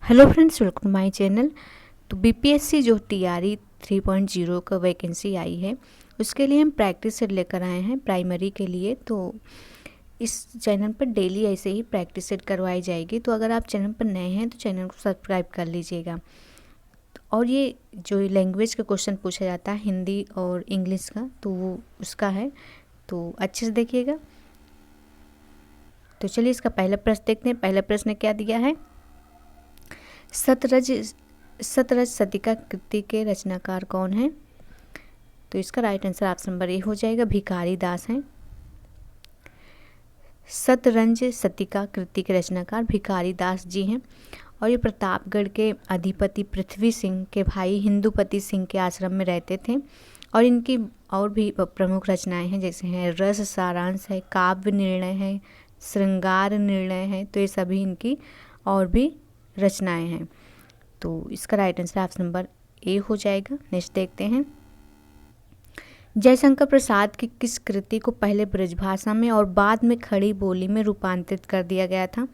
Hello friends, welcome to my channel. तो BPSC जो TRE 3.0 का वैकेंसी आई है उसके लिए हम प्रैक्टिस सेट लेकर आए हैं प्राइमरी के लिए। तो इस चैनल पर डेली ऐसे ही प्रैक्टिस सेट करवाई जाएगी। तो अगर आप चैनल पर नए हैं तो चैनल को सब्सक्राइब कर लीजिएगा। और ये जो लैंग्वेज का क्वेश्चन पूछा जाता है हिंदी और इंग्लिश का, तो वो उसका है, तो अच्छे से देखिएगा। तो चलिए इसका पहला प्रश्न देखते हैं। पहला प्रश्न क्या दिया है, सतरज शतिका कृति के रचनाकार कौन है? तो इसका right answer option number A हो जाएगा, भिखारी दास हैं। शतरंज शतिका कृति के रचनाकार भिखारी दास जी हैं। और ये प्रतापगढ़ के अधिपति पृथ्वी सिंह के भाई हिंदुपति सिंह के आश्रम में रहते थे। और इनकी और भी प्रमुख रचनाएं हैं, जैसे हैं रस सारांश है, काव्य निर्णय है, श्रृंगार निर्णय है। तो ये सभी इनकी और भी रचनाएं हैं। तो इसका right answer option number A हो जाएगा। नेक्स्ट देखते हैं, जयशंकर प्रसाद की किस कृति को पहले ब्रजभाषा में और बाद में खड़ी बोली में रूपांतरित कर दिया गया था?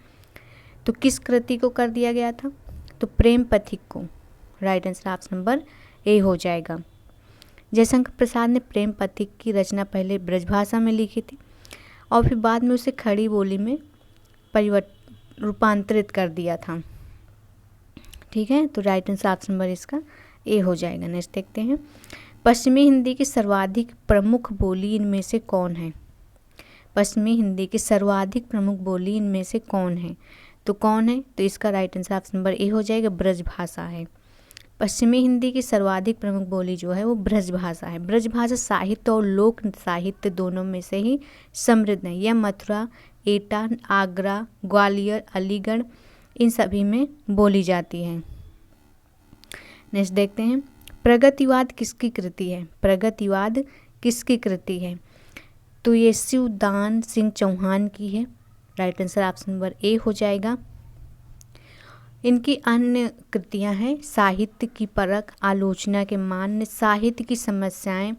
तो किस कृति को कर दिया गया था? तो प्रेम पथिक को। Right answer option number A हो जाएगा। जयशंकर प्रसाद ने प्रेम पथिक की रचना पहले ब्रजभाषा में लिखी थी और फिर बाद में उसे खड़ी बोली में रूपांतरित कर दिया था। ठीक है, तो राइट आंसर ऑप्शन नंबर इसका ए हो जाएगा। नेक्स्ट देखते हैं, पश्चिमी हिंदी की सर्वाधिक प्रमुख बोली इनमें से कौन है? पश्चिमी हिंदी की सर्वाधिक प्रमुख बोली इनमें से कौन है? तो कौन है? तो इसका right answer option number A हो जाएगा, ब्रजभाषा है। पश्चिमी हिंदी की सर्वाधिक प्रमुख बोली जो है वो ब्रजभाषा है। ब्रजभाषा साहित्य और लोक साहित्य दोनों में से ही समृद्ध है। यह मथुरा, एटा, आगरा, ग्वालियर, अलीगढ़ इन सभी में बोली जाती है। नेक्स्ट देखते हैं, प्रगतिवाद किसकी कृति है? प्रगतिवाद किसकी कृति है? तो ये शिवदान सिंह चौहान की है। Right answer option number A हो जाएगा। इनकी अन्य कृतियां हैं साहित्य की परख, आलोचना के मान्य, साहित्य की समस्याएं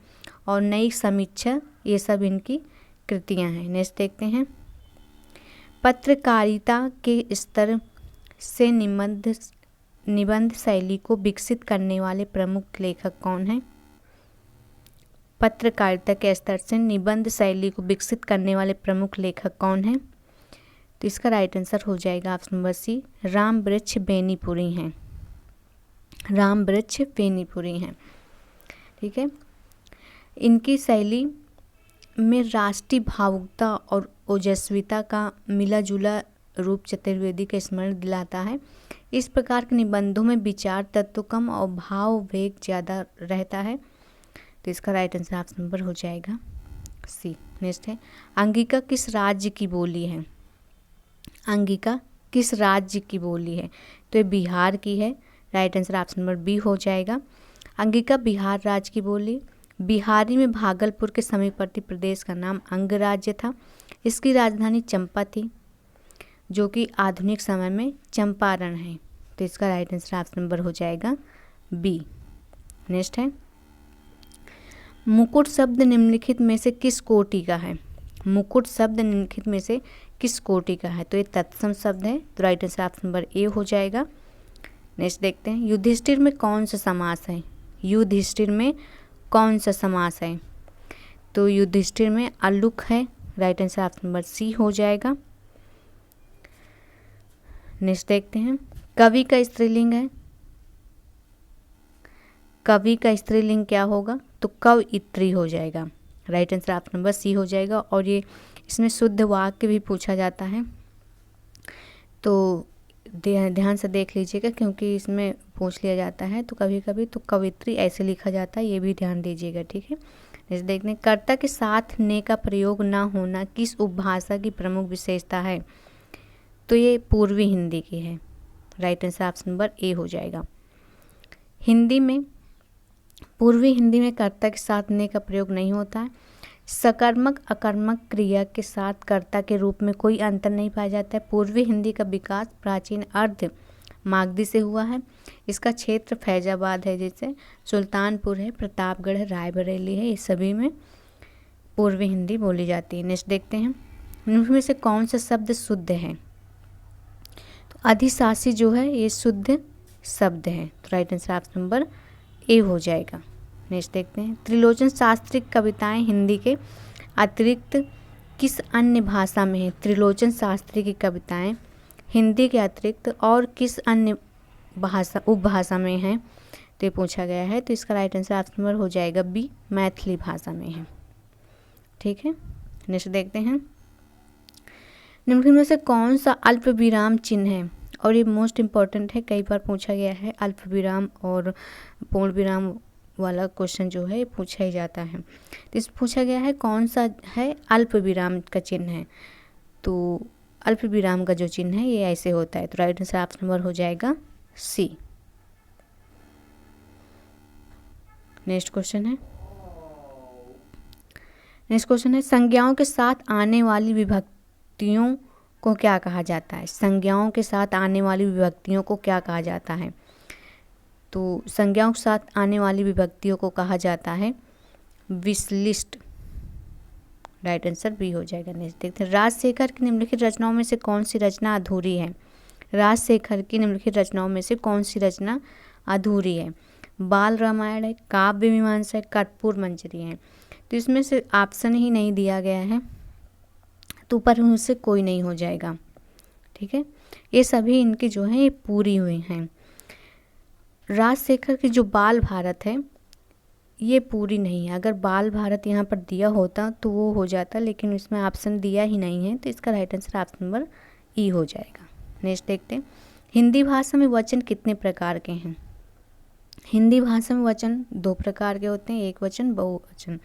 और नई समीक्षा। ये सब इनकी कृतियां हैं। नेक्स्ट देखते हैं, पत्रकारिता के स्तर से निबंध शैली को विकसित करने वाले प्रमुख लेखक कौन हैं? पत्रकारिता के स्तर से निबंध शैली को विकसित करने वाले प्रमुख लेखक कौन हैं? तो इसका राइट आंसर हो जाएगा option number C, Ramvriksh Benipuri हैं। रामवृक्ष बेनीपुरी हैं। ठीक है, इनकी शैली में राष्ट्रीय भावुकता और ओजस्विता का मिला जुला रूप चतुर्वेदी का स्मरण दिलाता है। इस प्रकार के निबंधों में विचार तत्व कम और भाव वेग ज़्यादा रहता है। तो इसका राइट आंसर ऑप्शन नंबर हो जाएगा सी। नेक्स्ट है, अंगिका किस राज्य की बोली है? अंगिका किस राज्य की बोली है? तो ये बिहार की है। Right answer option number B हो जाएगा। अंगिका बिहार राज्य की बोली। बिहारी में भागलपुर के समीपवर्ती प्रदेश का नाम अंगराज्य था। इसकी राजधानी चंपा थी, जो कि आधुनिक समय में चंपारण है। तो इसका राइट आंसर ऑप्शन नंबर हो जाएगा बी। नेक्स्ट है, मुकुट शब्द निम्नलिखित में से किस कोटि का है? मुकुट शब्द निम्नलिखित में से किस कोटि का है? तो ये तत्सम शब्द है। तो right answer option number A हो जाएगा। नेक्स्ट देखते हैं, युधिष्ठिर में कौन सा समास है? युधिष्ठिर में कौन सा समास है? तो युधिष्ठिर में अलुक है। Right answer option number C हो जाएगा। नेक्स्ट देखते हैं, कवि का स्त्रीलिंग है। कवि का स्त्रीलिंग क्या होगा? तो कवयित्री हो जाएगा। Right answer option number C हो जाएगा। और ये इसमें शुद्ध वाक्य भी पूछा जाता है, तो ध्यान से देख लीजिएगा, क्योंकि इसमें पूछ लिया जाता है तो कभी कभी तो कवित्री ऐसे लिखा जाता है, ये भी ध्यान दीजिएगा। ठीक है, जैसे देखते हैं, कर्ता के साथ ने का प्रयोग ना होना किस उपभाषा की प्रमुख विशेषता है? तो ये पूर्वी हिंदी की है। Right answer option number A हो जाएगा। हिंदी में, पूर्वी हिंदी में कर्ता के साथ ने का प्रयोग नहीं होता है। सकर्मक अकर्मक क्रिया के साथ कर्ता के रूप में कोई अंतर नहीं पाया जाता है। पूर्वी हिंदी का विकास प्राचीन अर्ध मागधी से हुआ है। इसका क्षेत्र फैजाबाद है, जैसे सुल्तानपुर है, प्रतापगढ़ है, रायबरेली है, इस सभी में पूर्वी हिंदी बोली जाती है। नेक्स्ट देखते हैं, इनमें से कौन सा शब्द शुद्ध है? अधिशासी जो है ये शुद्ध शब्द है, तो right answer option number A हो जाएगा। नेक्स्ट देखते हैं, त्रिलोचन शास्त्री की कविताएं हिंदी के अतिरिक्त किस अन्य भाषा में है? त्रिलोचन शास्त्री की कविताएं हिंदी के अतिरिक्त और किस अन्य भाषा उपभाषा में है, तो ये पूछा गया है। तो इसका राइट आंसर ऑप्शन नंबर हो जाएगा बी, मैथिली भाषा में है। ठीक है, नेक्स्ट देखते हैं, निम्नलिखित में से कौन सा अल्प विराम चिन्ह है? और ये मोस्ट इम्पॉर्टेंट है, कई बार पूछा गया है। अल्प विराम और पूर्ण विराम वाला क्वेश्चन जो है पूछा ही जाता है। तो इस पूछा गया है कौन सा है अल्प विराम का चिन्ह है, तो अल्प विराम का जो चिन्ह है ये ऐसे होता है। तो राइट आंसर ऑप्शन नंबर हो जाएगा सी। नेक्स्ट क्वेश्चन है, संज्ञाओं के साथ आने वाली विभक्तियों को क्या कहा जाता है? संज्ञाओं के साथ आने वाली विभक्तियों को क्या कहा जाता है? तो संज्ञाओं के साथ आने वाली विभक्तियों को कहा जाता है विश्लिष्ट। राइट आंसर बी हो जाएगा। नेक्स्ट देखते हैं, राजशेखर की निम्नलिखित रचनाओं में से कौन सी रचना अधूरी है? राजशेखर की निम्नलिखित रचनाओं में से कौन सी रचना अधूरी है? बाल रामायण है, काव्य मीमांसा है, कर्पूर मंजरी है। तो इसमें से ऑप्शन ही नहीं दिया गया है, तो ऊपर उनसे कोई नहीं हो जाएगा। ठीक है, ये सभी इनकी जो है ये पूरी हुई हैं। राजशेखर की जो बाल भारत है ये पूरी नहीं है। अगर बाल भारत यहाँ पर दिया होता तो वो हो जाता, लेकिन इसमें ऑप्शन दिया ही नहीं है, तो इसका राइट आंसर ऑप्शन नंबर ई हो जाएगा। नेक्स्ट देखते हैं, हिंदी भाषा में वचन कितने प्रकार के हैं? हिंदी भाषा में वचन 2 प्रकार के होते हैं, एक वचन बहुवचन।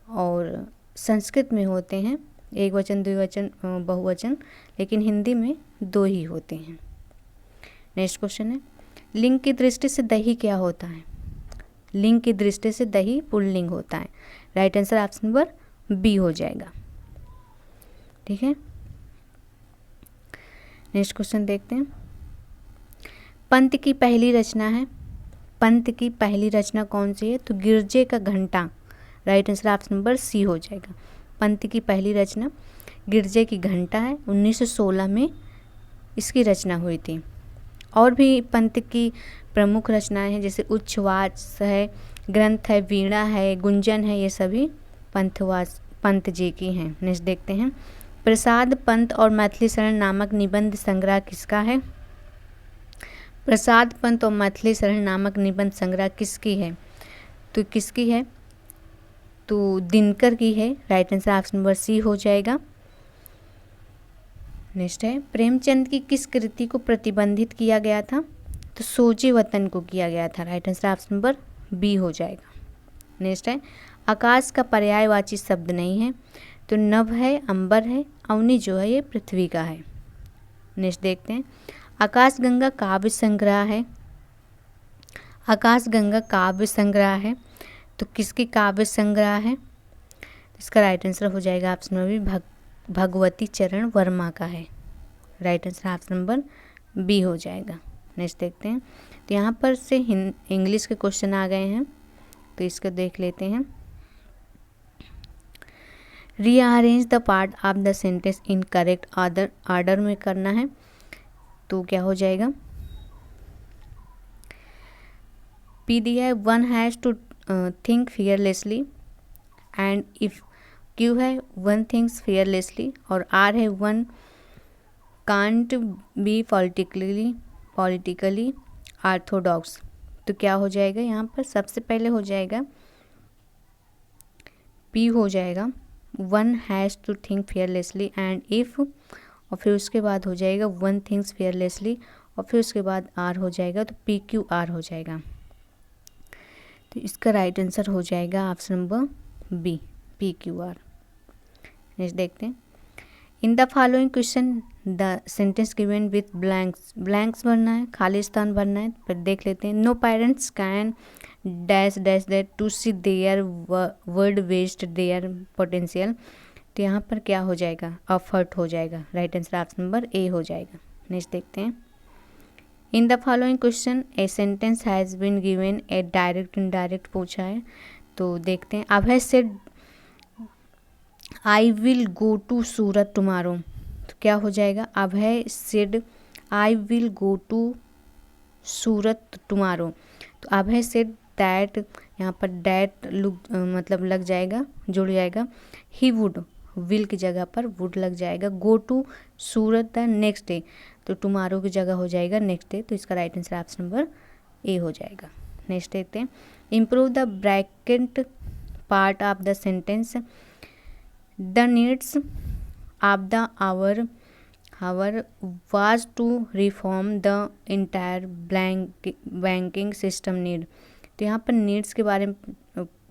और संस्कृत में होते हैं एक वचन, द्विवचन, बहुवचन, लेकिन हिंदी में 2 ही होते हैं। नेक्स्ट क्वेश्चन है, लिंग की दृष्टि से दही क्या होता है? लिंग की दृष्टि से दही पुल्लिंग होता है। Right answer option number B हो जाएगा। ठीक है, नेक्स्ट क्वेश्चन देखते हैं, पंत की पहली रचना है। पंत की पहली रचना कौन सी है? तो गिरजे का घंटा। Right answer option number C हो जाएगा। पंत की पहली रचना गिरजे की घंटा है, 1916 में इसकी रचना हुई थी। और भी पंत की प्रमुख रचनाएं हैं, जैसे उच्छ्वास है, ग्रंथ है, वीणा है, गुंजन है, ये सभी पंत जी की हैं। नेक्स्ट देखते हैं, प्रसाद पंत और मैथिली शरण नामक निबंध संग्रह किसका है? प्रसाद पंत और मैथिली शरण नामक निबंध संग्रह किसकी है? तो किसकी है? तो दिनकर की है। Right answer option number C हो जाएगा। नेक्स्ट है, प्रेमचंद की किस कृति को प्रतिबंधित किया गया था? तो सोजे वतन को किया गया था। Right answer option number B हो जाएगा। नेक्स्ट है, आकाश का पर्यायवाची शब्द नहीं है, तो नभ है, अंबर है, अवनी जो है ये पृथ्वी का है। नेक्स्ट देखते हैं, आकाशगंगा काव्य संग्रह है। आकाशगंगा काव्य संग्रह है, तो किसकी काव्य संग्रह है? इसका राइट आंसर हो जाएगा ऑप्शन नंबर बी, भगवती चरण वर्मा का है। Right answer option number B हो जाएगा। नेक्स्ट देखते हैं, तो यहाँ पर से इंग्लिश के क्वेश्चन आ गए हैं, तो इसको देख लेते हैं। Rearrange the part of the sentence in correct order में करना है, तो क्या हो जाएगा? पी दिया है, one has to think fearlessly, and if Q है वन थिंक्स फियरलेसली, और आर है one can't be politically orthodox. तो क्या हो जाएगा यहाँ पर? सबसे पहले हो जाएगा पी हो जाएगा, one has to think fearlessly and if, और फिर उसके बाद हो जाएगा वन थिंक्स फियरलेसली, और फिर उसके बाद आर हो जाएगा, तो पी क्यू आर हो जाएगा। तो इसका राइट आंसर हो जाएगा option number B, P Q R. Next देखते हैं, in the following question the sentence given with blanks भरना है, खाली स्थान भरना है। फिर देख लेते हैं, no parents can dash dash that to see their ward waste their potential. तो यहाँ पर क्या हो जाएगा? अफर्ट हो जाएगा। Right answer option number A हो जाएगा। नेक्स्ट देखते हैं, in the following question a sentence has been given a direct indirect पूछा है, तो देखते हैं, Abhay said I will go to Surat tomorrow. तो क्या हो जाएगा? Abhay said I will go to Surat tomorrow. तो अब है सेड दैट, यहाँ पर दैट मतलब लग जाएगा, जुड़ जाएगा। ही वुड, विल की जगह पर वुड लग जाएगा। Go to Surat the next day, तो टुमारो की जगह हो जाएगा नेक्स्ट डे। तो इसका right answer option number A हो जाएगा। नेक्स्ट देखते हैं, improve the bracket part of the sentence. The needs of the hour was to reform the entire banking system need. तो यहाँ पर नीड्स के बारे में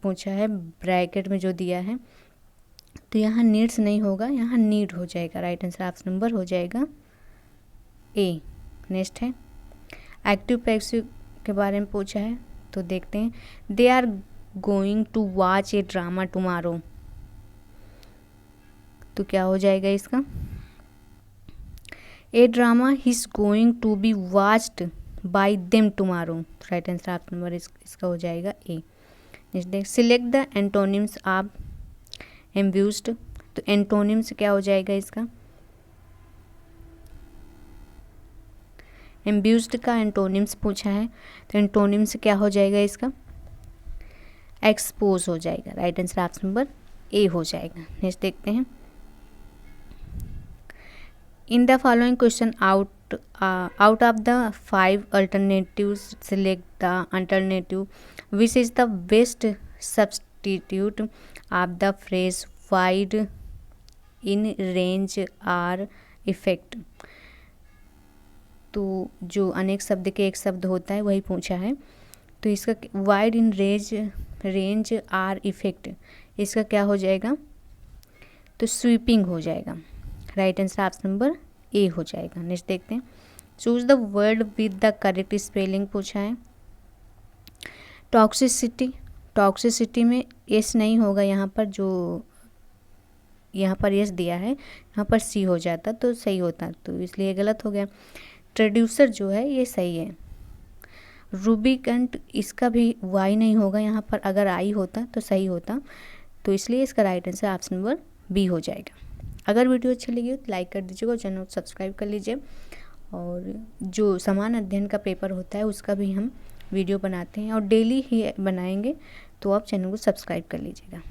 पूछा है, ब्रैकेट में जो दिया है, तो यहाँ नीड्स नहीं होगा, यहाँ नीड हो जाएगा। राइट आंसर ऑप्शन नंबर हो जाएगा ए। नेक्स्ट है, एक्टिव पैसिव के बारे में पूछा है, तो देखते हैं। They are going to watch a drama tomorrow, तो क्या हो जाएगा इसका? A drama is going to be watched by them tomorrow. Right answer option number इसका हो जाएगा ए। नेक्स्ट देख, select the antonyms of amused. तो एंटोनिम्स क्या हो जाएगा इसका? एम्ब्यूस्ड का एंटोनिम्स पूछा है, तो एंटोनिम्स क्या हो जाएगा इसका? एक्सपोज हो जाएगा। Right answer option number A हो जाएगा। नेक्स्ट देखते हैं, in the following question out of the 5 alternatives select the alternative which is the best substitute of the phrase wide, in, range or effect। तो जो अनेक शब्द के एक शब्द होता है वही पूछा है, तो इसका wide, in, range are effect, इसका क्या हो जाएगा? तो स्वीपिंग हो जाएगा। Right answer option number A हो जाएगा। नेक्स्ट देखते हैं, choose the word with the correct spelling पूछा है। टॉक्सिसिटी में एस नहीं होगा, यहाँ पर जो यहाँ पर एस दिया है, यहाँ पर सी हो जाता तो सही होता, तो इसलिए गलत हो गया। ट्रेड्यूसर जो है ये सही है। रूबिकंट, इसका भी वाई नहीं होगा, यहाँ पर अगर आई होता तो सही होता, तो इसलिए इसका right answer option number B हो जाएगा। अगर वीडियो अच्छी लगी हो तो लाइक कर दीजिएगा और चैनल को सब्सक्राइब कर लीजिए। और जो समान अध्ययन का पेपर होता है उसका भी हम वीडियो बनाते हैं और डेली ही बनाएंगे, तो आप चैनल को सब्सक्राइब कर लीजिएगा।